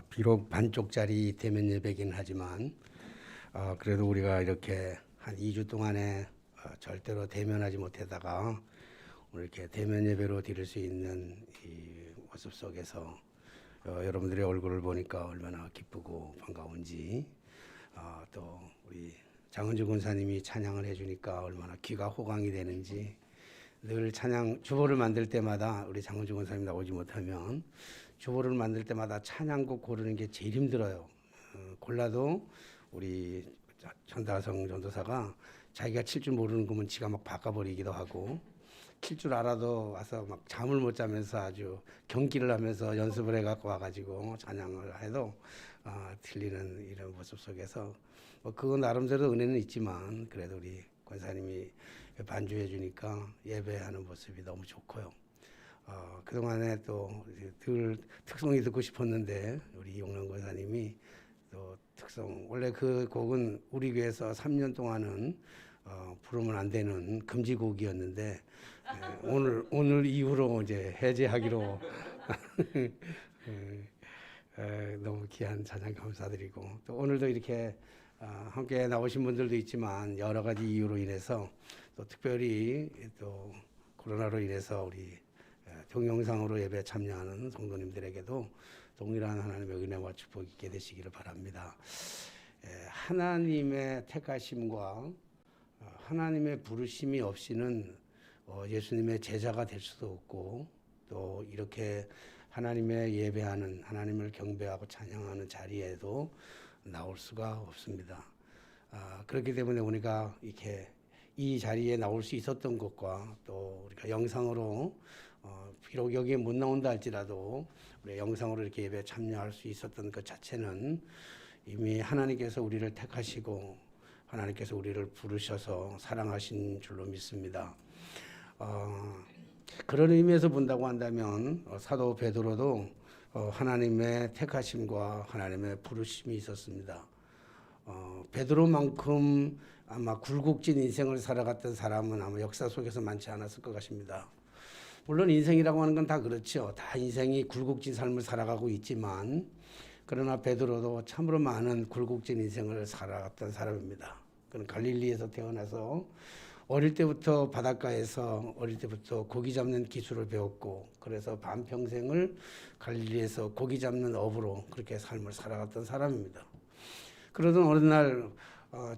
비록 반쪽짜리 대면 예배긴 하지만 그래도 우리가 이렇게 한 2주 동안에 절대로 대면하지 못하다가 오늘 이렇게 대면 예배로 드릴 수 있는 이 모습 속에서 여러분들의 얼굴을 보니까 얼마나 기쁘고 반가운지, 또 우리 장은주 군사님이 찬양을 해주니까 얼마나 귀가 호강이 되는지, 늘 찬양 주보를 만들 때마다 우리 장은주 군사님 나오지 못하면 주보를 만들 때마다 찬양곡 고르는 게 제일 힘들어요. 골라도 우리 전다성 전도사가 자기가 칠 줄 모르는 거면 지가 막 바꿔버리기도 하고, 칠 줄 알아도 와서 막 잠을 못 자면서 아주 경기를 하면서 연습을 해갖고 와가지고 찬양을 해도 틀리는 이런 모습 속에서 그거 나름대로 은혜는 있지만 그래도 우리 권사님이 반주해 주니까 예배하는 모습이 너무 좋고요. 그동안에 또 늘 특성이 듣고 싶었는데 우리 용남 권사님이 또 특성, 원래 그 곡은 우리 교회에서 3년 동안은 부르면 안 되는 금지곡이었는데 오늘 이후로 이제 해제하기로 너무 귀한 찬양 감사드리고, 또 오늘도 이렇게 함께 나오신 분들도 있지만 여러 가지 이유로 인해서 또 특별히 또 코로나로 인해서 우리 동영상으로 예배 참여하는 성도님들에게도 동일한 하나님의 은혜와 축복이 있게 되시기를 바랍니다. 하나님의 택하심과 하나님의 부르심이 없이는 예수님의 제자가 될 수도 없고, 또 이렇게 하나님의 예배하는, 하나님을 경배하고 찬양하는 자리에도 나올 수가 없습니다. 그렇기 때문에 우리가 이렇게 이 자리에 나올 수 있었던 것과, 또 우리가 영상으로 비록 여기에 못 나온다 할지라도 우리 영상으로 이렇게 예배에 참여할 수 있었던 것 자체는 이미 하나님께서 우리를 택하시고 하나님께서 우리를 부르셔서 사랑하신 줄로 믿습니다. 그런 의미에서 본다고 한다면 사도 베드로도 하나님의 택하심과 하나님의 부르심이 있었습니다. 베드로만큼 아마 굴곡진 인생을 살아갔던 사람은 아마 역사 속에서 많지 않았을 것 같습니다. 물론 인생이라고 하는 건 다 그렇죠. 다 인생이 굴곡진 삶을 살아가고 있지만, 그러나 베드로도 참으로 많은 굴곡진 인생을 살아갔던 사람입니다. 그는 갈릴리에서 태어나서 어릴 때부터 바닷가에서 어릴 때부터 고기 잡는 기술을 배웠고, 그래서 반평생을 갈릴리에서 고기 잡는 업으로 그렇게 삶을 살아갔던 사람입니다. 그러던 어느 날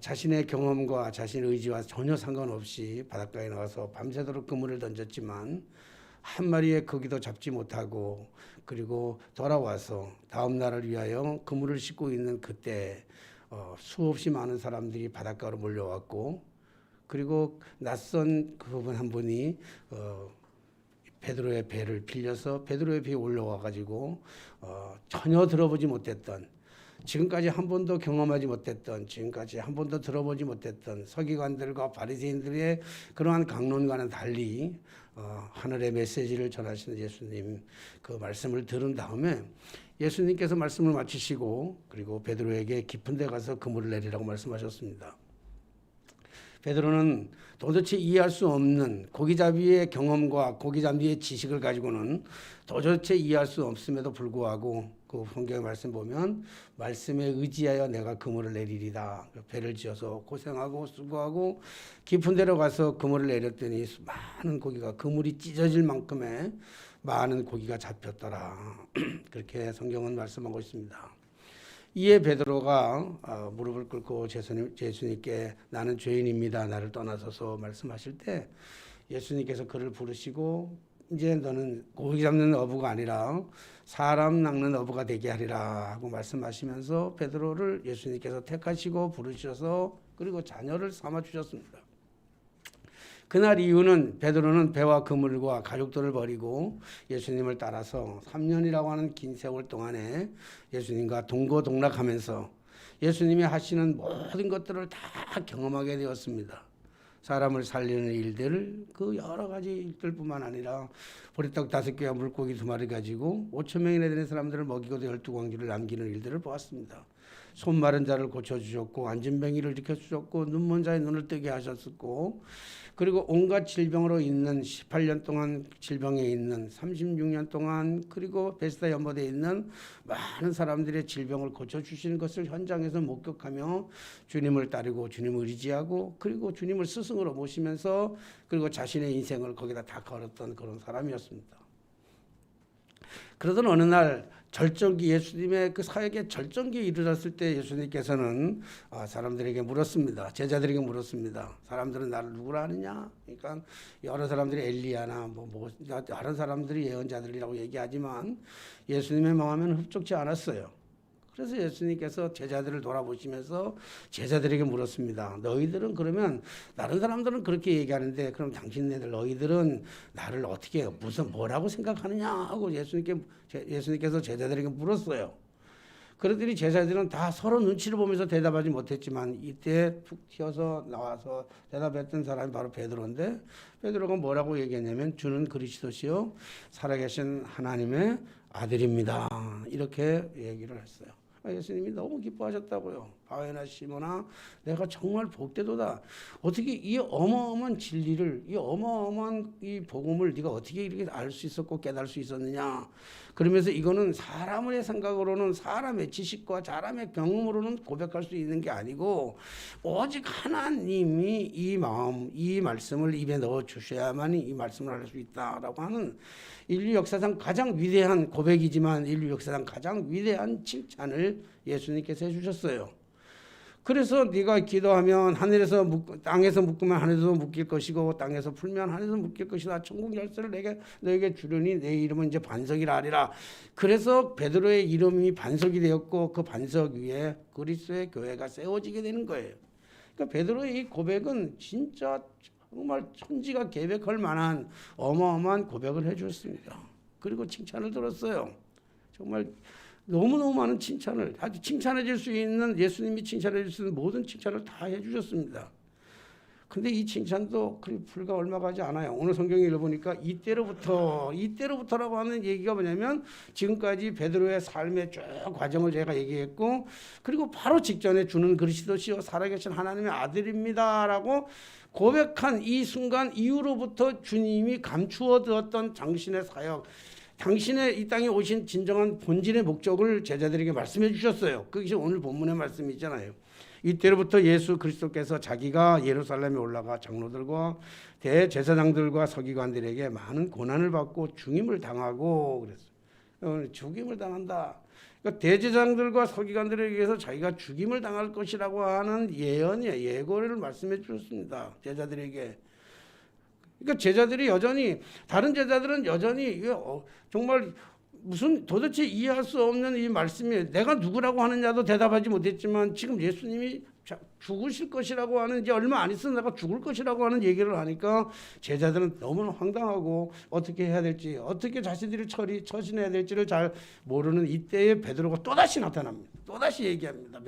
자신의 경험과 자신의 의지와 전혀 상관없이 바닷가에 나와서 밤새도록 그물을 던졌지만 한 마리의 고기도 잡지 못하고, 그리고 돌아와서 다음 날을 위하여 그물을 싣고 있는 그때 수없이 많은 사람들이 바닷가로 몰려왔고, 그리고 낯선 그분 한 분이 베드로의 배를 빌려서 베드로의 배에 올라와 가지고 전혀 들어보지 못했던, 지금까지 한 번도 경험하지 못했던, 지금까지 한 번도 들어보지 못했던 서기관들과 바리새인들의 그러한 강론과는 달리 하늘의 메시지를 전하시는 예수님 그 말씀을 들은 다음에 예수님께서 말씀을 마치시고 그리고 베드로에게 깊은 데 가서 그물을 내리라고 말씀하셨습니다. 베드로는 도대체 이해할 수 없는 고기잡이의 경험과 고기잡이의 지식을 가지고는 도대체 이해할 수 없음에도 불구하고 그 성경의 말씀 보면 말씀에 의지하여 내가 그물을 내리리다. 배를 지어서 고생하고 수고하고 깊은 데로 가서 그물을 내렸더니 많은 고기가, 그물이 찢어질 만큼의 많은 고기가 잡혔더라. 그렇게 성경은 말씀하고 있습니다. 이에 베드로가 무릎을 꿇고 예수님께 나는 죄인입니다, 나를 떠나소서 말씀하실 때 예수님께서 그를 부르시고 이제 너는 고기 잡는 어부가 아니라 사람 낚는 어부가 되게 하리라 하고 말씀하시면서 베드로를 예수님께서 택하시고 부르셔서 그리고 자녀를 삼아 주셨습니다. 그날 이후는 베드로는 배와 그물과 가족들을 버리고 예수님을 따라서 3년이라고 하는 긴 세월 동안에 예수님과 동거동락하면서 예수님이 하시는 모든 것들을 다 경험하게 되었습니다. 사람을 살리는 일들, 그 여러 가지 일들뿐만 아니라 보리떡 5개와 물고기 2마리 가지고 5,000명이나 되는 사람들을 먹이고 12광주를 남기는 일들을 보았습니다. 손 마른 자를 고쳐주셨고, 앉은 병이를 일으켜주셨고, 눈먼 자의 눈을 뜨게 하셨고, 그리고 온갖 질병으로 있는 18년 동안 질병에 있는 36년 동안 그리고 베스다 연못에 있는 많은 사람들의 질병을 고쳐주시는 것을 현장에서 목격하며 주님을 따르고 주님을 의지하고 그리고 주님을 스승으로 모시면서 그리고 자신의 인생을 거기다 다 걸었던 그런 사람이었습니다. 그러던 어느 날 절정기 예수님의 그 사역의 절정기에 이르렀을 때 예수님께서는 사람들에게 물었습니다. 제자들에게 물었습니다. 사람들은 나를 누구라 하느냐? 그러니까 여러 사람들이 엘리야나 다른 사람들이 예언자들이라고 얘기하지만 예수님의 마음에는 흡족지 않았어요. 그래서 예수님께서 제자들을 돌아보시면서 제자들에게 물었습니다. 너희들은 그러면 다른 사람들은 그렇게 얘기하는데 그럼 당신네들 너희들은 나를 어떻게 뭐라고 생각하느냐 하고 예수님께서 제자들에게 물었어요. 그러더니 제자들은 다 서로 눈치를 보면서 대답하지 못했지만 이때 툭 튀어서 나와서 대답했던 사람이 바로 베드로인데 베드로가 뭐라고 얘기했냐면 주는 그리스도시요 살아계신 하나님의 아들입니다. 이렇게 얘기를 했어요. 예수님이 너무 기뻐하셨다고요. 바웨나 시몬아 내가 정말 복되도다. 어떻게 이 어마어마한 진리를 이 어마어마한 이 복음을 네가 어떻게 이렇게 알 수 있었고 깨달을 수 있었느냐. 그러면서 이거는 사람의 생각으로는 사람의 지식과 사람의 경험으로는 고백할 수 있는 게 아니고 오직 하나님이 이 마음 이 말씀을 입에 넣어 주셔야만이 이 말씀을 할 수 있다라고 하는 인류 역사상 가장 위대한 고백이지만 인류 역사상 가장 위대한 칭찬을 예수님께서 해주셨어요. 그래서 네가 기도하면 하늘에서 땅에서 묶으면 하늘에서 묶일 것이고 땅에서 풀면 하늘에서 묶일 것이다. 천국 열쇠를 너에게 주려니 내 이름은 이제 반석이라 하리라. 그래서 베드로의 이름이 반석이 되었고 그 반석 위에 그리스도의 교회가 세워지게 되는 거예요. 그러니까 베드로의 이 고백은 진짜 정말 천지가 계획할 만한 어마어마한 고백을 해주었습니다. 그리고 칭찬을 들었어요. 정말 너무너무 많은 칭찬을 아주 칭찬해 줄 수 있는 예수님이 칭찬해 줄 수 있는 모든 칭찬을 다 해주셨습니다. 근데 이 칭찬도 불과 얼마 가지 않아요. 오늘 성경에 읽어보니까 이때로부터라고 하는 얘기가 뭐냐면 지금까지 베드로의 삶의 쭉 과정을 제가 얘기했고 그리고 바로 직전에 주는 그리스도시요 살아계신 하나님의 아들입니다라고 고백한 이 순간 이후로부터 주님이 감추어 두었던 당신의 사역 당신의 이 땅에 오신 진정한 본질의 목적을 제자들에게 말씀해 주셨어요. 그것이 오늘 본문의 말씀이잖아요. 이때로부터 예수 그리스도께서 자기가 예루살렘에 올라가 장로들과 대제사장들과 서기관들에게 많은 고난을 받고 죽임을 당하고 그랬어요. 죽임을 당한다. 그러니까 대제사장들과 서기관들에 의해서 자기가 죽임을 당할 것이라고 하는 예고를 말씀해 주셨습니다. 제자들에게. 그러니까 제자들이 여전히 다른 제자들은 여전히 정말 무슨 도대체 이해할 수 없는 이 말씀이 내가 누구라고 하느냐도 대답하지 못했지만 지금 예수님이 죽으실 것이라고 하는 이제 얼마 안 있으면 내가 죽을 것이라고 하는 얘기를 하니까 제자들은 너무나 황당하고 어떻게 해야 될지 어떻게 자신들이 처신해야 될지를 잘 모르는 이때에 베드로가 또다시 나타납니다. 또다시 얘기합니다.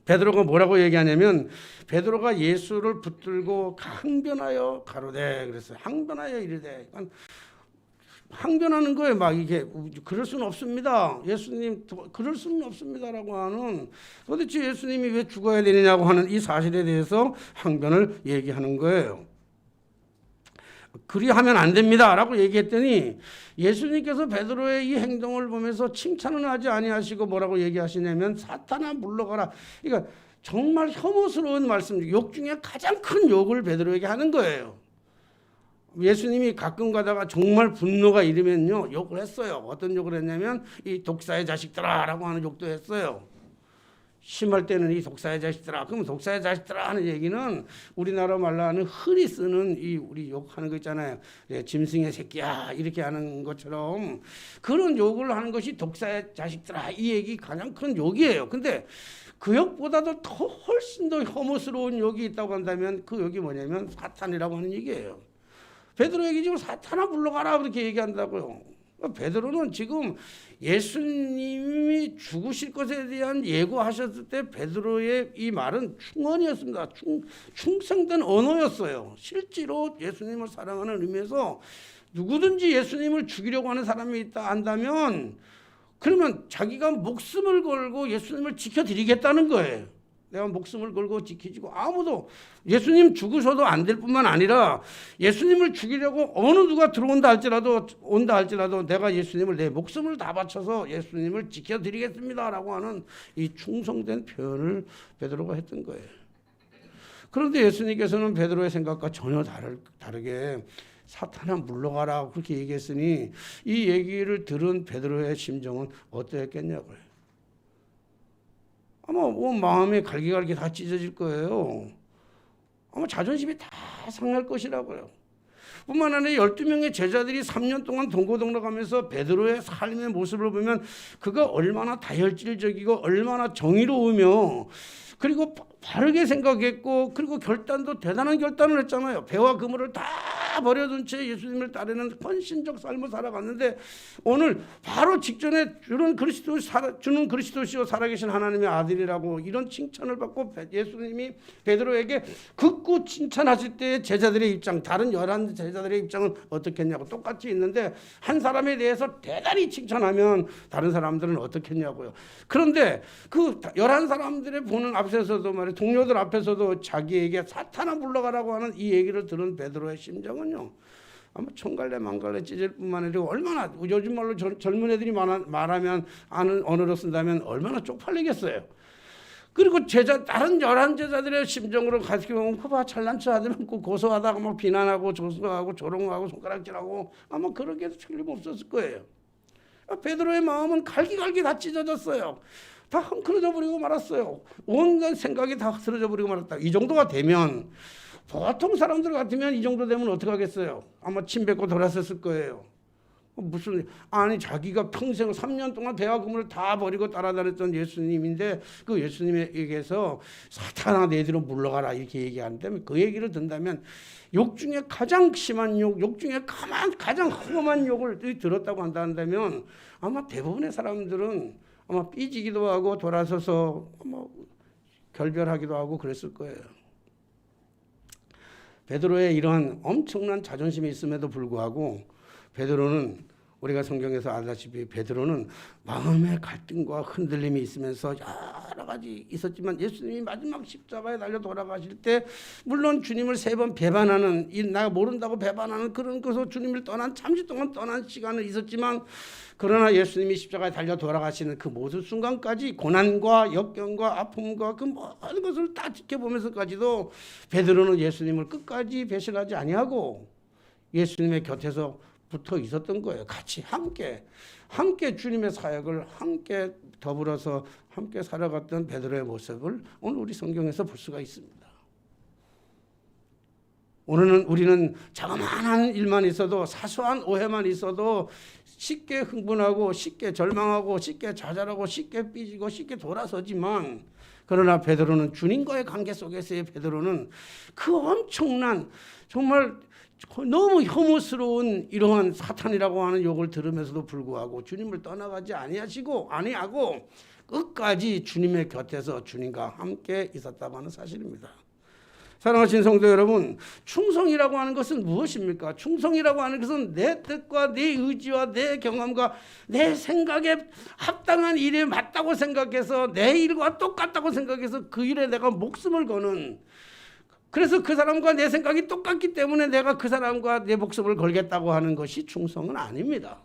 베드로가 뭐라고 얘기하냐면 베드로가 예수를 붙들고 항변하여 가로되 그랬어요. 항변하여 이르되 항변하는 거예요. 막 이게 그럴 수는 없습니다. 예수님 그럴 수는 없습니다라고 하는 도대체 예수님이 왜 죽어야 되느냐고 하는 이 사실에 대해서 항변을 얘기하는 거예요. 그리하면 안 됩니다라고 얘기했더니 예수님께서 베드로의 이 행동을 보면서 칭찬은 하지 아니하시고 뭐라고 얘기하시냐면 사탄아 물러가라. 그러니까 정말 혐오스러운 말씀, 욕 중에 가장 큰 욕을 베드로에게 하는 거예요. 예수님이 가끔 가다가 정말 분노가 이르면요 욕을 했어요. 어떤 욕을 했냐면 이 독사의 자식들아라고 하는 욕도 했어요. 심할 때는 이 독사의 자식들아. 그럼 독사의 자식들아 하는 얘기는 우리나라 말로 하는 흔히 쓰는 이 우리 욕하는 거 있잖아요. 짐승의 새끼야 이렇게 하는 것처럼 그런 욕을 하는 것이 독사의 자식들아 이 얘기 가장 큰 욕이에요. 근데 그 욕보다도 더 훨씬 더 혐오스러운 욕이 있다고 한다면 그 욕이 뭐냐면 사탄이라고 하는 얘기예요. 베드로에게 지금 사탄아 물러가라 그렇게 얘기한다고요. 베드로는 지금 예수님이 죽으실 것에 대한 예고하셨을 때 베드로의 이 말은 충언이었습니다. 충성된 언어였어요. 실제로 예수님을 사랑하는 의미에서 누구든지 예수님을 죽이려고 하는 사람이 있다 한다면 그러면 자기가 목숨을 걸고 예수님을 지켜드리겠다는 거예요. 내가 목숨을 걸고 지키지고 아무도 예수님 죽으셔도 안 될 뿐만 아니라 예수님을 죽이려고 어느 누가 들어온다 할지라도 내가 예수님을 내 목숨을 다 바쳐서 예수님을 지켜드리겠습니다라고 하는 이 충성된 표현을 베드로가 했던 거예요. 그런데 예수님께서는 베드로의 생각과 전혀 다르게 사탄아 물러가라 그렇게 얘기했으니 이 얘기를 들은 베드로의 심정은 어떠했겠냐고요. 아마 온 마음이 갈기갈기 다 찢어질 거예요. 아마 자존심이 다 상할 것이라고요. 뿐만 아니라 12명의 제자들이 3년 동안 동고동락하면서 베드로의 삶의 모습을 보면 그가 얼마나 다혈질적이고 얼마나 정의로우며 그리고 바르게 생각했고 그리고 결단도 대단한 결단을 했잖아요. 배와 그물을 다 버려둔 채 예수님을 따르는 헌신적 삶을 살아갔는데 오늘 바로 직전에 주는 그리스도시요 살아계신 하나님의 아들이라고 이런 칭찬을 받고 예수님이 베드로에게 극구 칭찬하실 때 제자들의 입장, 다른 11 제자들의 입장은 어떻겠냐고 똑같이 있는데 한 사람에 대해서 대단히 칭찬하면 다른 사람들은 어떻겠냐고요. 그런데 그 11사람들의 보는 앞에서도 말이에요. 동료들 앞에서도 자기에게 사탄아 물러가라고 하는 이 얘기를 들은 베드로의 심정은요. 아마 총갈래 망갈래 찢을 뿐만 아니라 얼마나 요즘 말로 젊은 애들이 말하면 아는 언어로 쓴다면 얼마나 쪽팔리겠어요. 그리고 다른 11제자들의 심정으로 가지고 보면 그봐 잘난 척 하더만 고소하다가 막 비난하고 조소하고 조롱하고 손가락질하고 아마 그러게도 틀림없었을 거예요. 베드로의 마음은 갈기갈기 다 찢어졌어요. 다 헝클어져 버리고 말았어요. 온갖 생각이 다 흐트러져 버리고 말았다. 이 정도가 되면 보통 사람들 같으면 이 정도 되면 어떻게 하겠어요? 아마 침 뱉고 돌아섰을 거예요. 아니 자기가 평생 3년 동안 배와 그물을 다 버리고 따라다녔던 예수님인데 그 예수님에게서 사탄아 내 뒤로 물러가라 이렇게 얘기하는데 그 얘기를 듣는다면 욕 중에 가장 심한 욕 중에 가장 험한 욕을 들었다고 한다면 아마 대부분의 사람들은 아마 삐지기도 하고 돌아서서 결별하기도 하고 그랬을 거예요. 베드로의 이런 엄청난 자존심이 있음에도 불구하고 베드로는 우리가 성경에서 알다시피 베드로는 마음의 갈등과 흔들림이 있으면서 여러 가지 있었지만 예수님이 마지막 십자가에 달려 돌아가실 때 물론 주님을 3번 배반하는 내가 모른다고 배반하는 그런 것으로 주님을 잠시 동안 떠난 시간은 있었지만 그러나 예수님이 십자가에 달려 돌아가시는 그 모든 순간까지 고난과 역경과 아픔과 그 모든 것을 다 지켜보면서까지도 베드로는 예수님을 끝까지 배신하지 아니하고 예수님의 곁에서 붙어 있었던 거예요. 같이 함께 주님의 사역을 함께 더불어서 함께 살아갔던 베드로의 모습을 오늘 우리 성경에서 볼 수가 있습니다. 오늘은 우리는 자그마한 일만 있어도 사소한 오해만 있어도 쉽게 흥분하고 쉽게 절망하고 쉽게 좌절하고 쉽게 삐지고 쉽게 돌아서지만 그러나 베드로는 주님과의 관계 속에서의 베드로는 그 엄청난 정말 너무 혐오스러운 이러한 사탄이라고 하는 욕을 들으면서도 불구하고 주님을 떠나가지 아니하고 끝까지 주님의 곁에서 주님과 함께 있었다고 하는 사실입니다. 사랑하신 성도 여러분, 충성이라고 하는 것은 무엇입니까? 충성이라고 하는 것은 내 뜻과 내 의지와 내 경험과 내 생각에 합당한 일에 맞다고 생각해서 내 일과 똑같다고 생각해서 그 일에 내가 목숨을 거는 그래서 그 사람과 내 생각이 똑같기 때문에 내가 그 사람과 내 목숨을 걸겠다고 하는 것이 충성은 아닙니다.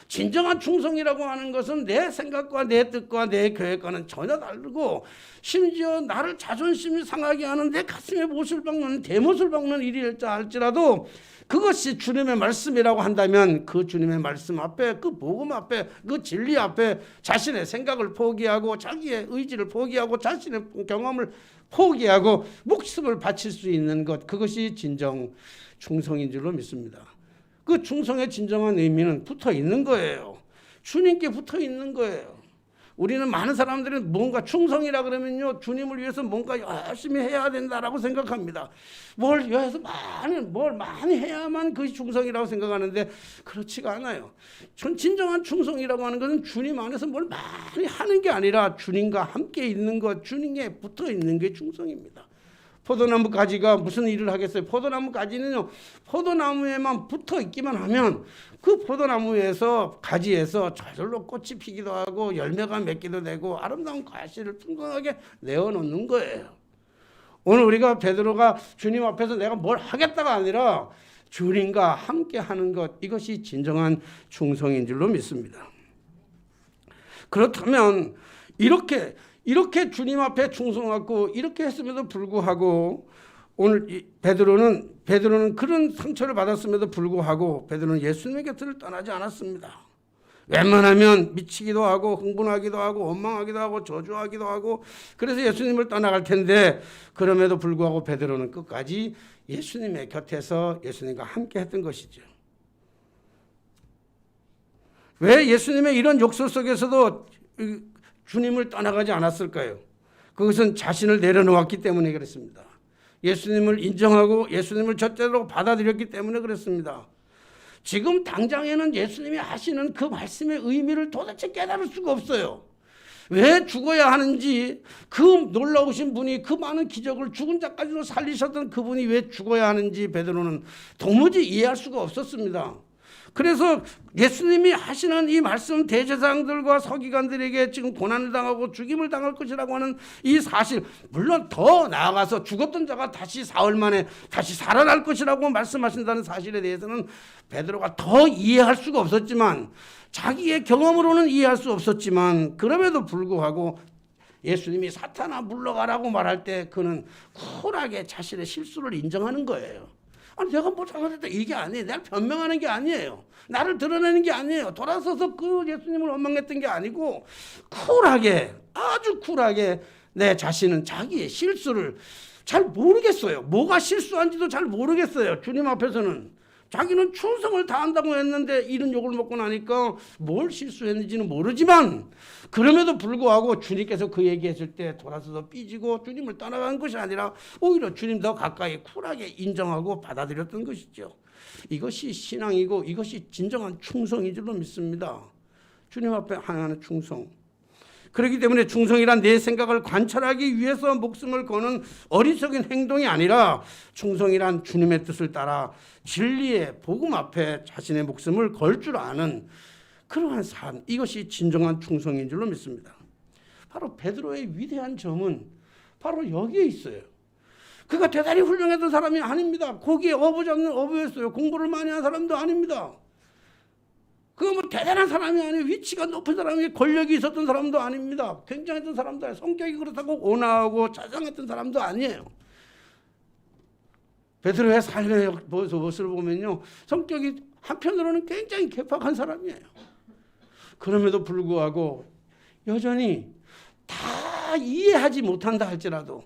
진정한 충성이라고 하는 것은 내 생각과 내 뜻과 내 계획과는 전혀 다르고 심지어 나를 자존심이 상하게 하는 내 가슴에 못을 박는 대못을 박는 일일자 할지라도 그것이 주님의 말씀이라고 한다면 그 주님의 말씀 앞에 그 복음 앞에 그 진리 앞에 자신의 생각을 포기하고 자기의 의지를 포기하고 자신의 경험을 포기하고 목숨을 바칠 수 있는 것 그것이 진정 충성인 줄로 믿습니다. 그 충성의 진정한 의미는 붙어 있는 거예요. 주님께 붙어 있는 거예요. 우리는 많은 사람들은 뭔가 충성이라 그러면요 주님을 위해서 뭔가 열심히 해야 된다라고 생각합니다. 뭘 많이 해야만 그것이 충성이라고 생각하는데 그렇지가 않아요. 진정한 충성이라고 하는 것은 주님 안에서 뭘 많이 하는 게 아니라 주님과 함께 있는 것, 주님께 붙어 있는 게 충성입니다. 포도나무 가지가 무슨 일을 하겠어요? 포도나무 가지는요, 포도나무에만 붙어 있기만 하면 그 포도나무에서 가지에서 저절로 꽃이 피기도 하고 열매가 맺기도 되고 아름다운 가시를 풍성하게 내어놓는 거예요. 오늘 우리가 베드로가 주님 앞에서 내가 뭘 하겠다가 아니라 주님과 함께 하는 것, 이것이 진정한 충성인 줄로 믿습니다. 그렇다면 이렇게 주님 앞에 충성하고 이렇게 했음에도 불구하고 오늘 베드로는 그런 상처를 받았음에도 불구하고 베드로는 예수님의 곁을 떠나지 않았습니다. 웬만하면 미치기도 하고 흥분하기도 하고 원망하기도 하고 저주하기도 하고 그래서 예수님을 떠나갈 텐데 그럼에도 불구하고 베드로는 끝까지 예수님의 곁에서 예수님과 함께 했던 것이죠. 왜 예수님의 이런 욕설 속에서도 주님을 떠나가지 않았을까요? 그것은 자신을 내려놓았기 때문에 그렇습니다. 예수님을 인정하고 예수님을 젖대로 받아들였기 때문에 그렇습니다. 지금 당장에는 예수님이 하시는 그 말씀의 의미를 도대체 깨달을 수가 없어요. 왜 죽어야 하는지, 그 놀라우신 분이 그 많은 기적을 죽은 자까지도 살리셨던 그분이 왜 죽어야 하는지 베드로는 도무지 이해할 수가 없었습니다. 그래서 예수님이 하시는 이 말씀, 대제사장들과 서기관들에게 지금 고난을 당하고 죽임을 당할 것이라고 하는 이 사실, 물론 더 나아가서 죽었던 자가 다시 사흘 만에 다시 살아날 것이라고 말씀하신다는 사실에 대해서는 베드로가 더 이해할 수가 없었지만, 자기의 경험으로는 이해할 수 없었지만, 그럼에도 불구하고 예수님이 사탄아 물러가라고 말할 때 그는 쿨하게 자신의 실수를 인정하는 거예요. 아니, 내가 뭐 잘못했다 이게 아니에요. 내가 변명하는 게 아니에요. 나를 드러내는 게 아니에요. 돌아서서 그 예수님을 원망했던 게 아니고 쿨하게, 아주 쿨하게 내 자신은 자기의 실수를 잘 모르겠어요. 뭐가 실수한지도 잘 모르겠어요. 주님 앞에서는. 자기는 충성을 다한다고 했는데 이런 욕을 먹고 나니까 뭘 실수했는지는 모르지만 그럼에도 불구하고 주님께서 그 얘기했을 때 돌아서서 삐지고 주님을 떠나간 것이 아니라 오히려 주님 더 가까이 쿨하게 인정하고 받아들였던 것이죠. 이것이 신앙이고 이것이 진정한 충성인 줄로 믿습니다. 주님 앞에 하나는 충성. 그렇기 때문에 충성이란 내 생각을 관찰하기 위해서 목숨을 거는 어리석은 행동이 아니라 충성이란 주님의 뜻을 따라 진리의 복음 앞에 자신의 목숨을 걸 줄 아는 그러한 삶, 이것이 진정한 충성인 줄로 믿습니다. 바로 베드로의 위대한 점은 바로 여기에 있어요. 그가 대단히 훌륭했던 사람이 아닙니다. 거기에 어부잡는 어부였어요. 공부를 많이 한 사람도 아닙니다. 그거 뭐 대단한 사람이 아니에요. 위치가 높은 사람이 권력이 있었던 사람도 아닙니다. 굉장했던 사람도 아니에요. 성격이 그렇다고 온화하고 자상했던 사람도 아니에요. 베드로의 삶의 모습을 보면요, 성격이 한편으로는 굉장히 개팍한 사람이에요. 그럼에도 불구하고 여전히 다 이해하지 못한다 할지라도,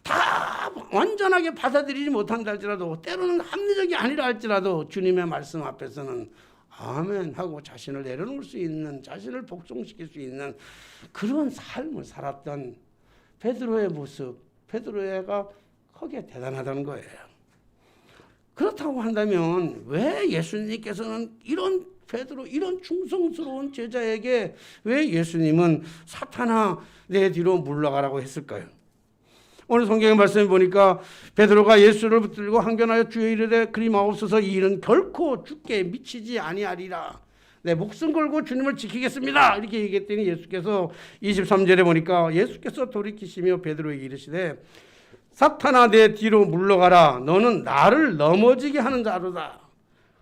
다 완전하게 받아들이지 못한다 할지라도, 때로는 합리적이 아니라 할지라도 주님의 말씀 앞에서는 아멘 하고 자신을 내려놓을 수 있는, 자신을 복종시킬 수 있는 그런 삶을 살았던 베드로의 모습, 베드로가 거기에 대단하다는 거예요. 그렇다고 한다면 왜 예수님께서는 이런 베드로, 이런 충성스러운 제자에게 왜 예수님은 사탄아 내 뒤로 물러가라고 했을까요? 오늘 성경의 말씀을 보니까 베드로가 예수를 붙들고 항변하여 주여 이르되 그리 마옵소서, 이 일은 결코 죽게 미치지 아니하리라. 내 목숨 걸고 주님을 지키겠습니다. 이렇게 얘기했더니 예수께서 23절에 보니까 예수께서 돌이키시며 베드로에게 이르시되 사탄아 내 뒤로 물러가라. 너는 나를 넘어지게 하는 자로다.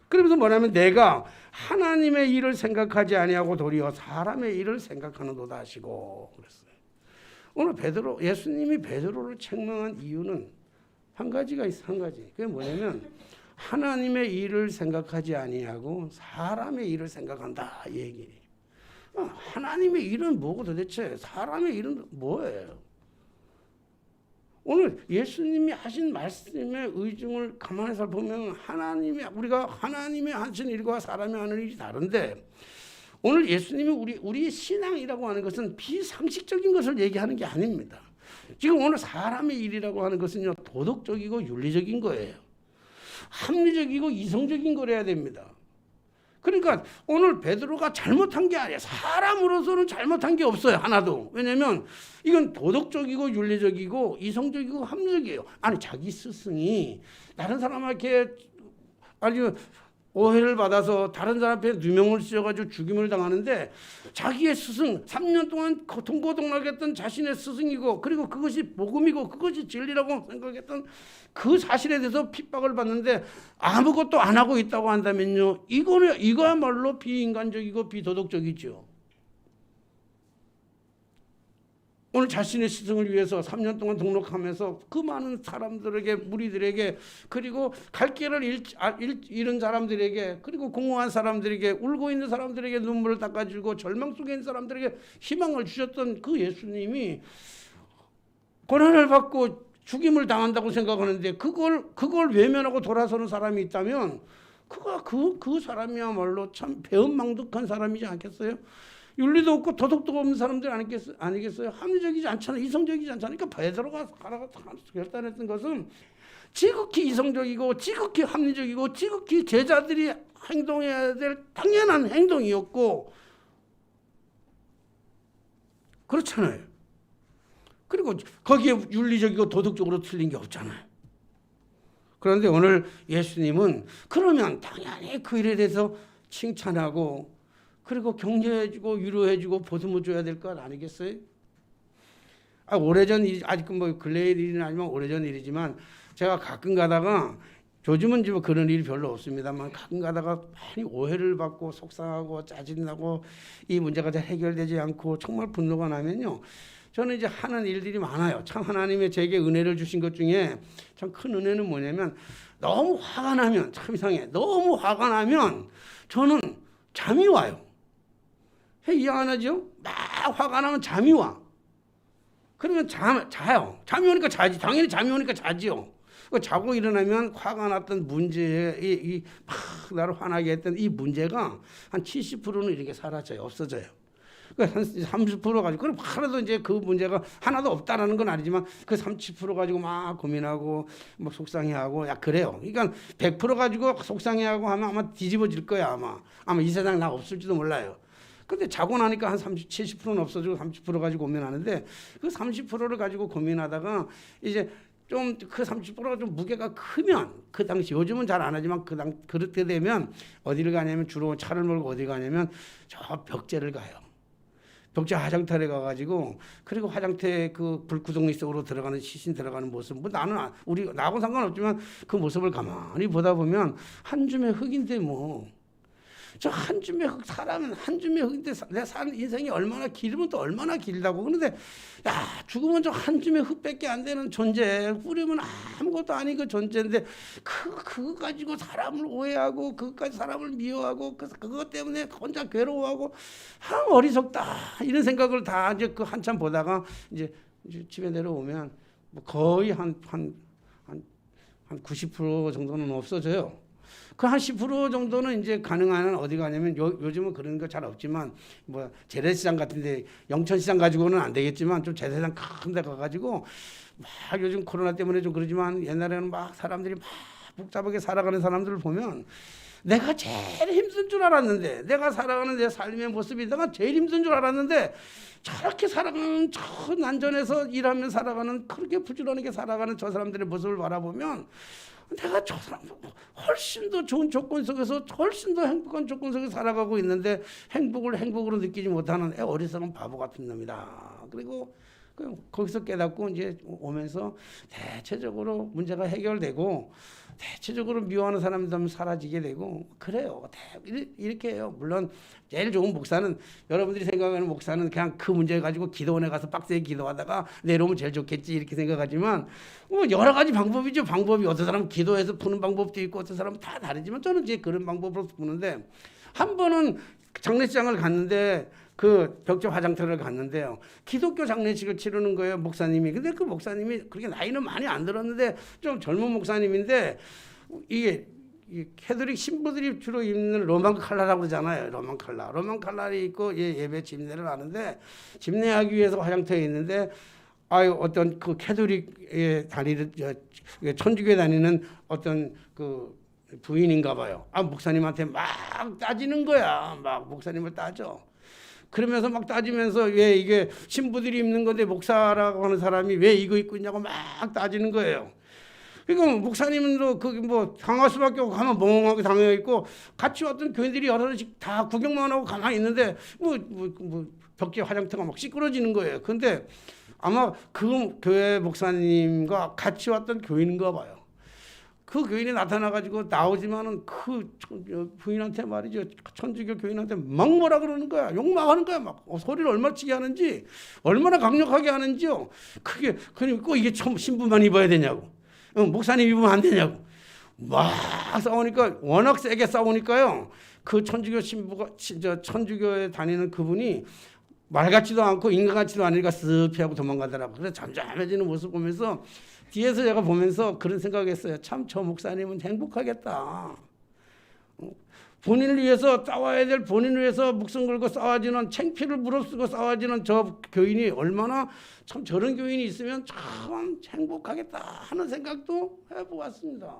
그러면서 뭐냐면 내가 하나님의 일을 생각하지 아니하고 도리어 사람의 일을 생각하는도다 하시고 그랬어요. 오늘 예수님이 베드로를 책망한 이유는 한 가지가 있어, 한 가지. 그게 뭐냐면 하나님의 일을 생각하지 아니하고 사람의 일을 생각한다, 이 얘기. 하나님의 일은 뭐고 도대체 사람의 일은 뭐예요? 오늘 예수님이 하신 말씀의 의중을 가만해서 보면 우리가 하나님이 하신 일과 사람이 하는 일이 다른데, 오늘 예수님이 우리의 신앙이라고 하는 것은 비상식적인 것을 얘기하는 게 아닙니다. 지금 오늘 사람의 일이라고 하는 것은요, 도덕적이고 윤리적인 거예요. 합리적이고 이성적인 거래야 됩니다. 그러니까 오늘 베드로가 잘못한 게 아니에요. 사람으로서는 잘못한 게 없어요. 하나도. 왜냐하면 이건 도덕적이고 윤리적이고 이성적이고 합리적이에요. 아니 자기 스승이 다른 사람한테 아주 오해를 받아서 다른 사람 앞에 누명을 씌워가지고 죽임을 당하는데 자기의 스승 3년 동안 고통고통하겠던 자신의 스승이고 그리고 그것이 복음이고 그것이 진리라고 생각했던 그 사실에 대해서 핍박을 받는데 아무것도 안 하고 있다고 한다면요, 이거야말로 비인간적이고 비도덕적이죠. 오늘 자신의 스승을 위해서 3년 동안 등록하면서 그 많은 사람들에게, 무리들에게, 그리고 갈 길을 잃은 사람들에게, 그리고 공허한 사람들에게, 울고 있는 사람들에게 눈물을 닦아주고 절망 속에 있는 사람들에게 희망을 주셨던 그 예수님이 고난을 받고 죽임을 당한다고 생각하는데 그걸 외면하고 돌아서는 사람이 있다면 그 사람이야말로 참 배은망덕한 사람이지 않겠어요? 윤리도 없고 도덕도 없는 사람들 아니겠어요? 합리적이지 않잖아요. 이성적이지 않잖아요. 그러니까 베드로가 결단했던 것은 지극히 이성적이고 지극히 합리적이고 지극히 제자들이 행동해야 될 당연한 행동이었고, 그렇잖아요. 그리고 거기에 윤리적이고 도덕적으로 틀린 게 없잖아요. 그런데 오늘 예수님은 그러면 당연히 그 일에 대해서 칭찬하고 그리고 격려해주고 위로해주고 보듬어줘야 될 것 아니겠어요? 오래전 일, 아직 뭐 근래의 일은 아니면 오래전 일이지만 제가 가끔 가다가, 요즘은 뭐 그런 일이 별로 없습니다만 가끔 가다가 많이 오해를 받고 속상하고 짜증나고 이 문제가 잘 해결되지 않고 정말 분노가 나면요, 저는 이제 하는 일들이 많아요. 참 하나님의 제게 은혜를 주신 것 중에 참 큰 은혜는 뭐냐면, 너무 화가 나면, 참 이상해, 너무 화가 나면 저는 잠이 와요. 이해하죠? 막 화가 나면 잠이 와. 그러면 자요. 잠이 오니까 자지. 당연히 잠이 오니까 자지요. 자고 일어나면 화가 났던 문제에 막 나를 화나게 했던 이 문제가 한 70%는 이렇게 사라져요. 없어져요. 한 30% 가지고, 그럼 하나도 이제 그 문제가 하나도 없다라는 건 아니지만 그 30% 가지고 막 고민하고 뭐 속상해하고 그래요. 그러니까 100% 가지고 속상해하고 하면 아마 뒤집어질 거야. 아마 이 세상 나 없을지도 몰라요. 근데 자고 나니까 한 70%는 없어지고 30% 가지고 고민하는데, 그 30%를 가지고 고민하다가 이제 좀 그 30%가 좀 무게가 크면, 그 당시, 요즘은 잘 안 하지만 그렇게 되면 어디를 가냐면, 주로 차를 몰고 어디 가냐면 저 벽제를 가요. 벽제 화장터에 가가지고, 그리고 화장터에 그 불구덩이 속으로 들어가는, 시신 들어가는 모습, 뭐 나하고는 상관없지만 그 모습을 가만히 보다 보면 한 줌의 흙인데 뭐, 저 한 줌의 흙, 사람은 한 줌의 흙인데 내 사는 인생이 얼마나 길면 또 얼마나 길다고. 그런데 죽으면 저 한 줌의 흙밖에 안 되는 존재, 뿌리면 아무것도 아닌 그 존재인데 그거 가지고 사람을 오해하고 그것까지 사람을 미워하고 그것 때문에 혼자 괴로워하고 어리석다, 이런 생각을 다 이제 그 한참 보다가 이제 집에 내려오면 뭐 거의 한 90% 정도는 없어져요. 그 한 10% 정도는 이제 가능한, 어디 가냐면 요즘은 그런 거 잘 없지만 뭐 재래시장 같은데, 영천시장 가지고는 안 되겠지만 좀 재래시장 큰 데 가가지고 막, 요즘 코로나 때문에 좀 그러지만 옛날에는 막 사람들이 막 복잡하게 살아가는 사람들을 보면 내가 제일 힘든 줄 알았는데, 내가 살아가는 내 삶의 모습이 내가 제일 힘든 줄 알았는데, 저렇게 살아가는, 저 난전에서 일하며 살아가는, 그렇게 부지런하게 살아가는 저 사람들의 모습을 바라보면 내가 저 사람 훨씬 더 좋은 조건 속에서, 훨씬 더 행복한 조건 속에서 살아가고 있는데 행복으로 느끼지 못하는 어리석은 바보 같은 놈이다. 그리고 거기서 깨닫고 이제 오면서 대체적으로 문제가 해결되고, 대체적으로 미워하는 사람들 사라지게 되고 그래요. 이렇게 해요. 물론 제일 좋은 목사는, 여러분들이 생각하는 목사는 그냥 그 문제 가지고 기도원에 가서 빡세게 기도하다가 내려오면 제일 좋겠지, 이렇게 생각하지만 뭐 여러 가지 방법이죠. 방법이, 어떤 사람은 기도해서 푸는 방법도 있고 어떤 사람은 다 다르지만 저는 이제 그런 방법으로 푸는데, 한 번은 장례식장을 갔는데, 그 벽제 화장터를 갔는데요, 기독교 장례식을 치르는 거예요, 목사님이. 근데 그 목사님이 그렇게 나이는 많이 안 들었는데 좀 젊은 목사님인데, 이게 이 캐톨릭 신부들이 주로 입는 로만 칼라라고 그러잖아요. 로만 칼라를 입고 예배 집례를 하는데, 집례하기 위해서 화장터에 있는데, 어떤 그 캐톨릭에 다니는, 천주교에 다니는 어떤 그 부인인가 봐요. 목사님한테 막 따지는 거야. 막 목사님을 따져. 그러면서 막 따지면서 왜 이게 신부들이 입는 건데 목사라고 하는 사람이 왜 이거 입고 있냐고 막 따지는 거예요. 그러니까 목사님도 거기 뭐 당할 수밖에 없고 가만 멍하게 당해 있고 같이 왔던 교인들이 여럿씩 다 구경만 하고 가만히 있는데 뭐 벽지 화장터가 막 시끄러지는 거예요. 근데 아마 그 교회 목사님과 같이 왔던 교인인가 봐요. 그 교인이 나타나가지고 나오지만은 그 부인한테 말이죠. 천주교 교인한테 막 뭐라 그러는 거야. 욕망하는 거야. 막 소리를 얼마나 치게 하는지, 얼마나 강력하게 하는지요. 그게 꼭 이게 신부만 입어야 되냐고. 목사님 입으면 안 되냐고. 막 싸우니까 워낙 세게 싸우니까요. 그 천주교 신부가 천주교에 다니는 그분이 말 같지도 않고 인간 같지도 않으니까 쓱 피하고 도망가더라고. 그래서 잠잠해지는 모습 보면서 뒤에서 제가 보면서 그런 생각했어요. 참 저 목사님은 행복하겠다. 본인을 위해서 싸워야 될 본인을 위해서 목숨 걸고 싸워지는 창피를 무릅쓰고 싸워지는 저 교인이 얼마나 참 저런 교인이 있으면 참 행복하겠다 하는 생각도 해보았습니다.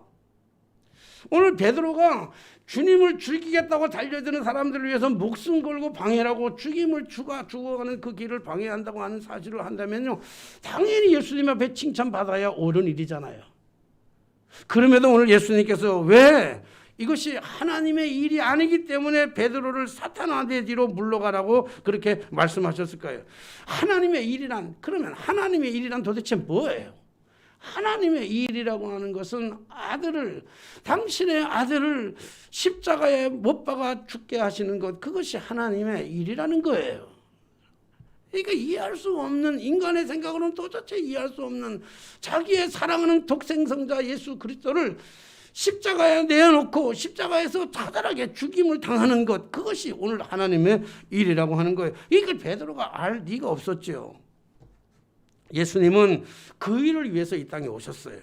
오늘 베드로가 주님을 죽이겠다고 달려드는 사람들을 위해서 목숨 걸고 방해하고 죽임을 죽어가는 그 길을 방해한다고 하는 사실을 한다면요, 당연히 예수님 앞에 칭찬받아야 옳은 일이잖아요. 그럼에도 오늘 예수님께서 왜 이것이 하나님의 일이 아니기 때문에 베드로를 사탄의 뒤로 물러가라고 그렇게 말씀하셨을까요? 하나님의 일이란, 그러면 하나님의 일이란 도대체 뭐예요? 하나님의 일이라고 하는 것은 당신의 아들을 십자가에 못 박아 죽게 하시는 것, 그것이 하나님의 일이라는 거예요. 그러니까 이해할 수 없는, 인간의 생각으로는 도대체 이해할 수 없는 자기의 사랑하는 독생성자 예수 그리스도를 십자가에 내어놓고 십자가에서 처절하게 죽임을 당하는 것, 그것이 오늘 하나님의 일이라고 하는 거예요. 이걸 베드로가 알 리가 없었죠. 예수님은 그 일을 위해서 이 땅에 오셨어요.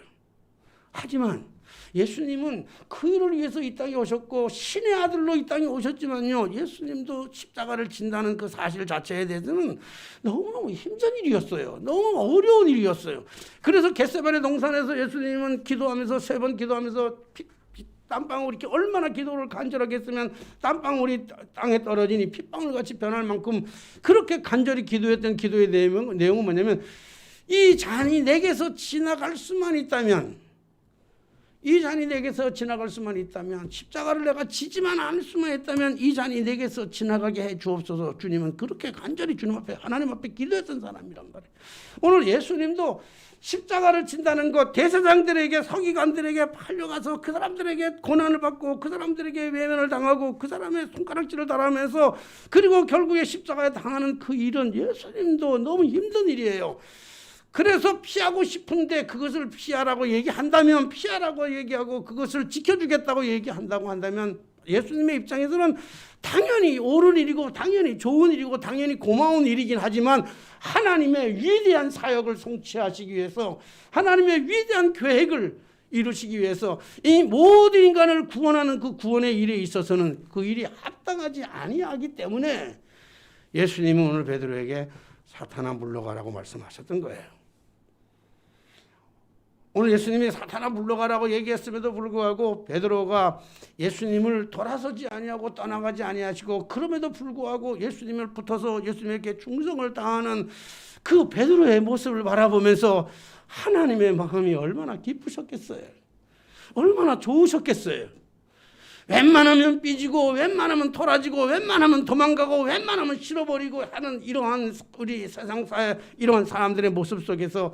하지만 예수님은 그 일을 위해서 이 땅에 오셨고 신의 아들로 이 땅에 오셨지만요, 예수님도 십자가를 진다는 그 사실 자체에 대해서는 너무너무 힘든 일이었어요. 너무 어려운 일이었어요. 그래서 겟세마네 동산에서 예수님은 기도하면서 3번 기도하면서 땀방울이 이렇게 얼마나 기도를 간절하게 했으면 땀방울이 땅에 떨어지니 핏방울같이 변할 만큼 그렇게 간절히 기도했던 기도의 내용은 뭐냐면, 이 잔이 내게서 지나갈 수만 있다면, 이 잔이 내게서 지나갈 수만 있다면, 십자가를 내가 지지만 않을 수만 있다면 이 잔이 내게서 지나가게 해 주옵소서. 주님은 그렇게 간절히 주님 앞에, 하나님 앞에 기도했던 사람이란 말이에요. 오늘 예수님도 십자가를 진다는 것, 대제사장들에게, 서기관들에게 팔려가서 그 사람들에게 고난을 받고 그 사람들에게 외면을 당하고 그 사람의 손가락질을 당하면서, 그리고 결국에 십자가에 당하는 그 일은 예수님도 너무 힘든 일이에요. 그래서 피하고 싶은데 그것을 피하라고 얘기한다면, 피하라고 얘기하고 그것을 지켜주겠다고 얘기한다고 한다면, 예수님의 입장에서는 당연히 옳은 일이고 당연히 좋은 일이고 당연히 고마운 일이긴 하지만, 하나님의 위대한 사역을 성취하시기 위해서, 하나님의 위대한 계획을 이루시기 위해서 이 모든 인간을 구원하는 그 구원의 일에 있어서는 그 일이 합당하지 아니하기 때문에 예수님은 오늘 베드로에게 사탄아 물러가라고 말씀하셨던 거예요. 오늘 예수님이 사탄아 물러가라고 얘기했음에도 불구하고 베드로가 예수님을 돌아서지 아니하고 떠나가지 아니하시고, 그럼에도 불구하고 예수님을 붙어서 예수님에게 충성을 다하는 그 베드로의 모습을 바라보면서 하나님의 마음이 얼마나 기쁘셨겠어요. 얼마나 좋으셨겠어요. 웬만하면 삐지고 웬만하면 토라지고 웬만하면 도망가고 웬만하면 실어버리고 하는 이러한 우리 세상사의 이러한 사람들의 모습 속에서,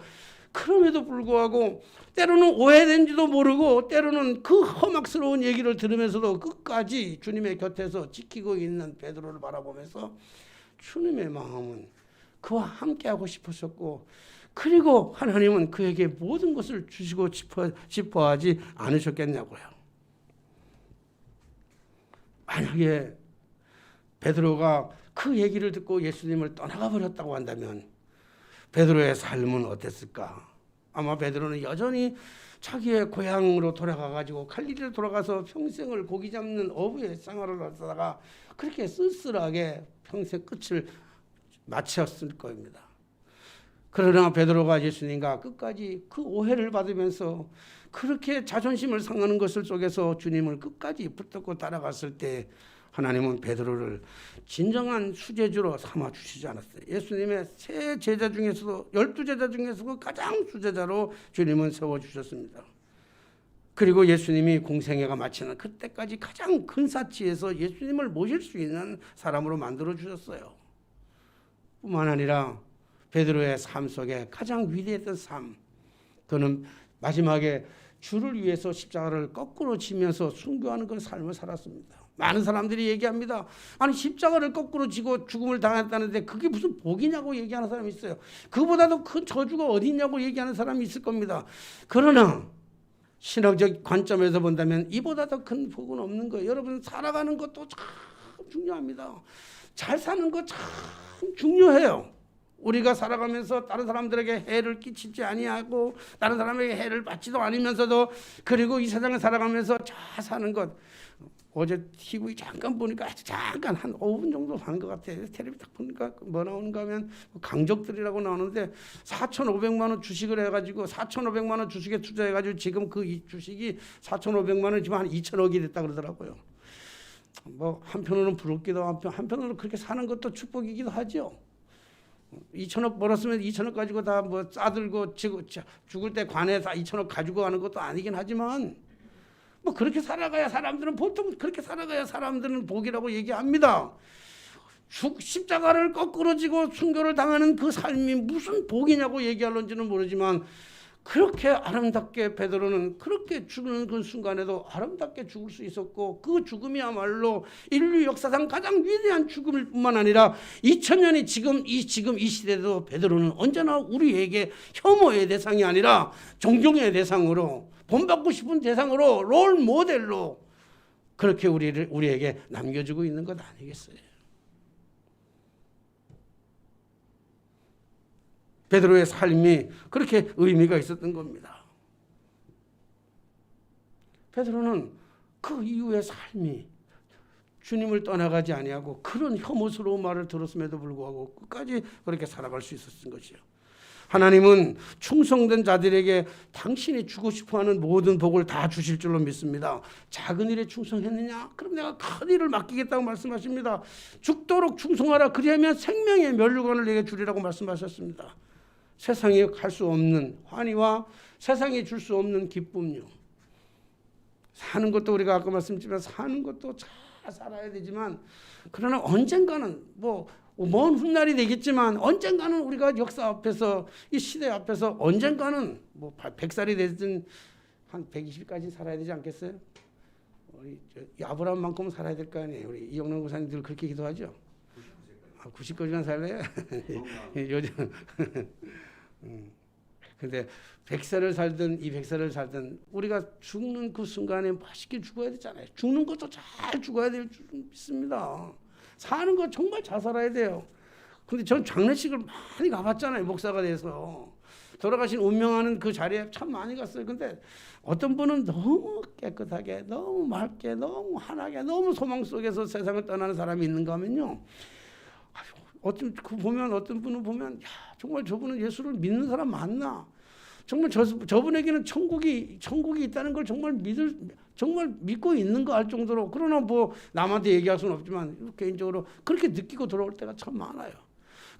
그럼에도 불구하고 때로는 오해된지도 모르고 때로는 그 험악스러운 얘기를 들으면서도 끝까지 주님의 곁에서 지키고 있는 베드로를 바라보면서 주님의 마음은 그와 함께하고 싶으셨고, 그리고 하나님은 그에게 모든 것을 주시고 싶어하지 않으셨겠냐고요. 만약에 베드로가 그 얘기를 듣고 예수님을 떠나가 버렸다고 한다면 베드로의 삶은 어땠을까? 아마 베드로는 여전히 자기의 고향으로 돌아가가지고 갈릴리로 돌아가서 평생을 고기 잡는 어부의 생활을 하다가 그렇게 쓸쓸하게 평생 끝을 마쳤을 겁니다. 그러나 베드로가 예수님과 끝까지 그 오해를 받으면서 그렇게 자존심을 상하는 것을 속에서 주님을 끝까지 붙잡고 따라갔을 때 하나님은 베드로를 진정한 수제주로 삼아 주시지 않았어요. 예수님의 세 제자 중에서도 12제자 중에서도 가장 수제자로 주님은 세워주셨습니다. 그리고 예수님이 공생애가 마치는 그때까지 가장 근사치에서 예수님을 모실 수 있는 사람으로 만들어 주셨어요. 뿐만 아니라 베드로의 삶 속에 가장 위대했던 삶, 그는 마지막에 주를 위해서 십자가를 거꾸로 지면서 순교하는 그런 삶을 살았습니다. 많은 사람들이 얘기합니다. 아니 십자가를 거꾸로 지고 죽음을 당했다는데 그게 무슨 복이냐고 얘기하는 사람이 있어요. 그보다도 큰 저주가 어디 있냐고 얘기하는 사람이 있을 겁니다. 그러나 신학적 관점에서 본다면 이보다 더 큰 복은 없는 거예요. 여러분 살아가는 것도 참 중요합니다. 잘 사는 거 참 중요해요. 우리가 살아가면서 다른 사람들에게 해를 끼치지 아니하고 다른 사람에게 해를 받지도 않으면서도 그리고 이 세상을 살아가면서 잘 사는 것. 어제 TV 잠깐 보니까 잠깐 한 5분 정도 한 것 같아요. 텔레비 딱 보니까 뭐 나오는가 하면 강적들이라고 나오는데 4,500만 원 주식을 해가지고 4,500만 원 주식에 투자해가지고 지금 그 주식이 4,500만 원 지금 한 2천억이 됐다 그러더라고요. 뭐 한편으로는 부럽기도 하고 한편으로는 그렇게 사는 것도 축복이기도 하죠. 2천억 벌었으면 2천억 가지고 다 뭐 싸들고 죽을 때 관에 다 2천억 가지고 가는 것도 아니긴 하지만 뭐 그렇게 살아가야 사람들은 보통 그렇게 살아가야 사람들은 복이라고 얘기합니다. 십자가를 거꾸로 지고 순교를 당하는 그 삶이 무슨 복이냐고 얘기할런지는 모르지만 그렇게 아름답게 베드로는 그렇게 죽는 그 순간에도 아름답게 죽을 수 있었고 그 죽음이야말로 인류 역사상 가장 위대한 죽음일 뿐만 아니라 2000년이 지금 이 시대도 베드로는 언제나 우리에게 혐오의 대상이 아니라 존경의 대상으로 본받고 싶은 대상으로 롤 모델로 그렇게 우리에게 남겨주고 있는 것 아니겠어요? 베드로의 삶이 그렇게 의미가 있었던 겁니다. 베드로는 그 이후의 삶이 주님을 떠나가지 아니하고 그런 혐오스러운 말을 들었음에도 불구하고 끝까지 그렇게 살아갈 수 있었던 것이요. 하나님은 충성된 자들에게 당신이 주고 싶어하는 모든 복을 다 주실 줄로 믿습니다. 작은 일에 충성했느냐? 그럼 내가 큰 일을 맡기겠다고 말씀하십니다. 죽도록 충성하라. 그리하면 생명의 면류관을 내게 주리라고 말씀하셨습니다. 세상이 할 수 없는 환희와 세상이 줄 수 없는 기쁨요. 사는 것도 우리가 아까 말씀드렸지만 사는 것도 잘 살아야 되지만 그러나 언젠가는 먼 훗날이 되겠지만 언젠가는 우리가 역사 앞에서 이 시대 앞에서 언젠가는 100살이 되든 한 120까지 살아야 되지 않겠어요? 우리 아브라함만큼은 살아야 될 거 아니에요. 우리 이영남 고사님들 그렇게 기도하죠. 90까지만 살래요? 요즘 근데 100살을 살든 200살을 살든 우리가 죽는 그 순간에 맛있게 죽어야 되잖아요. 죽는 것도 잘 죽어야 될 줄 믿습니다. 사는 거 정말 잘 살아야 돼요. 근데 전 장례식을 많이 가봤잖아요. 목사가 돼서. 돌아가신 운명하는 그 자리에 참 많이 갔어요. 근데 어떤 분은 너무 깨끗하게, 너무 맑게, 너무 환하게, 너무 소망 속에서 세상을 떠나는 사람이 있는가 하면요. 보면 어떤 분은 보면 정말 저분은 예수를 믿는 사람 맞나? 정말 저분에게는 천국이 있다는 걸 정말 믿고 있는 거 알 정도로 그러나 남한테 얘기할 수는 없지만 개인적으로 그렇게 느끼고 돌아올 때가 참 많아요.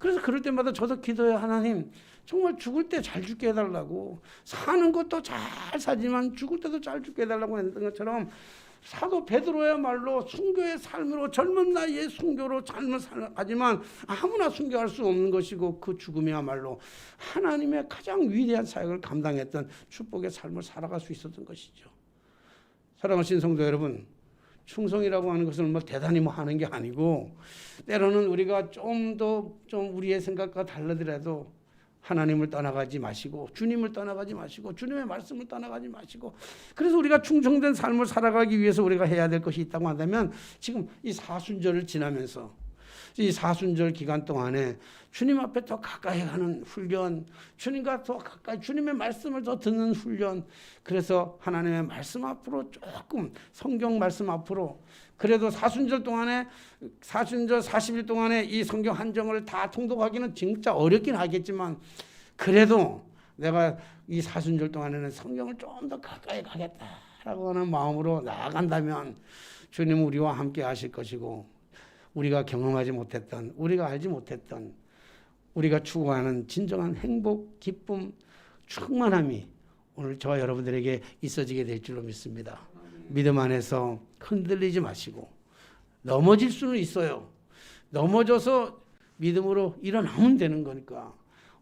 그래서 그럴 때마다 저도 기도해요. 하나님 정말 죽을 때 잘 죽게 해달라고 사는 것도 잘 사지만 죽을 때도 잘 죽게 해달라고 했던 것처럼 사도 베드로야말로 순교의 삶으로 젊은 나이에 순교로 삶을 살아가지만 아무나 순교할 수 없는 것이고 그 죽음이야말로 하나님의 가장 위대한 사역을 감당했던 축복의 삶을 살아갈 수 있었던 것이죠. 사랑하신 성도 여러분, 충성이라고 하는 것은 대단히 하는 게 아니고 때로는 우리가 좀 우리의 생각과 다르더라도 하나님을 떠나가지 마시고 주님을 떠나가지 마시고 주님의 말씀을 떠나가지 마시고 그래서 우리가 충성된 삶을 살아가기 위해서 우리가 해야 될 것이 있다고 한다면 지금 이 사순절을 지나면서 이 사순절 기간 동안에 주님 앞에 더 가까이 가는 훈련, 주님과 더 가까이 주님의 말씀을 더 듣는 훈련, 그래서 하나님의 말씀 앞으로 조금 성경 말씀 앞으로 그래도 사순절 40일 동안에 이 성경 한정을 다 통독하기는 진짜 어렵긴 하겠지만 그래도 내가 이 사순절 동안에는 성경을 좀 더 가까이 가겠다라고 하는 마음으로 나아간다면 주님은 우리와 함께 하실 것이고, 우리가 경험하지 못했던, 우리가 알지 못했던, 우리가 추구하는 진정한 행복, 기쁨, 충만함이 오늘 저와 여러분들에게 있어지게 될 줄로 믿습니다. 믿음 안에서 흔들리지 마시고, 넘어질 수는 있어요. 넘어져서 믿음으로 일어나면 되는 거니까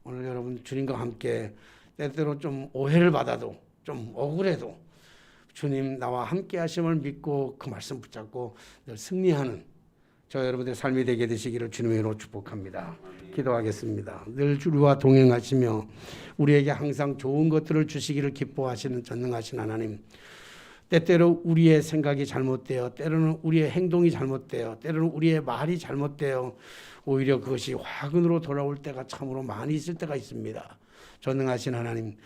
오늘 여러분 주님과 함께 때때로 좀 오해를 받아도, 좀 억울해도 주님 나와 함께 하심을 믿고 그 말씀 붙잡고 늘 승리하는 저 여러분들의 삶이 되게 되시기를 주님의 이름으로 축복합니다. 기도하겠습니다. 늘 주와 동행하시며 우리에게 항상 좋은 것들을 주시기를 기뻐하시는 전능하신 하나님, 때때로 우리의 생각이 잘못되어, 때로는 우리의 행동이 잘못되어, 때로는 우리의 말이 잘못되어 오히려 그것이 화근으로 돌아올 때가 참으로 많이 있을 때가 있습니다. 전능하신 하나님,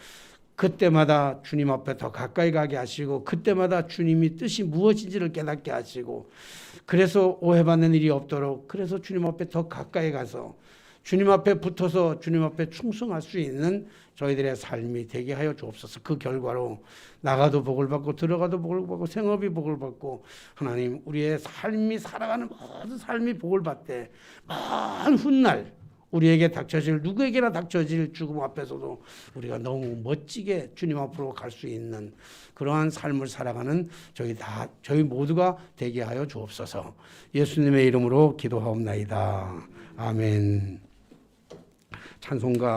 그때마다 주님 앞에 더 가까이 가게 하시고, 그때마다 주님이 뜻이 무엇인지를 깨닫게 하시고, 그래서 오해받는 일이 없도록, 그래서 주님 앞에 더 가까이 가서 주님 앞에 붙어서 주님 앞에 충성할 수 있는 저희들의 삶이 되게 하여 주옵소서. 그 결과로 나가도 복을 받고 들어가도 복을 받고 생업이 복을 받고, 하나님 우리의 삶이 살아가는 모든 삶이 복을 받되, 먼 훗날 우리에게 닥쳐질, 누구에게나 닥쳐질 죽음 앞에서도 우리가 너무 멋지게 주님 앞으로 갈 수 있는 그러한 삶을 살아가는 저희 모두가 되게 하여 주옵소서. 예수님의 이름으로 기도하옵나이다. 아멘. 찬송가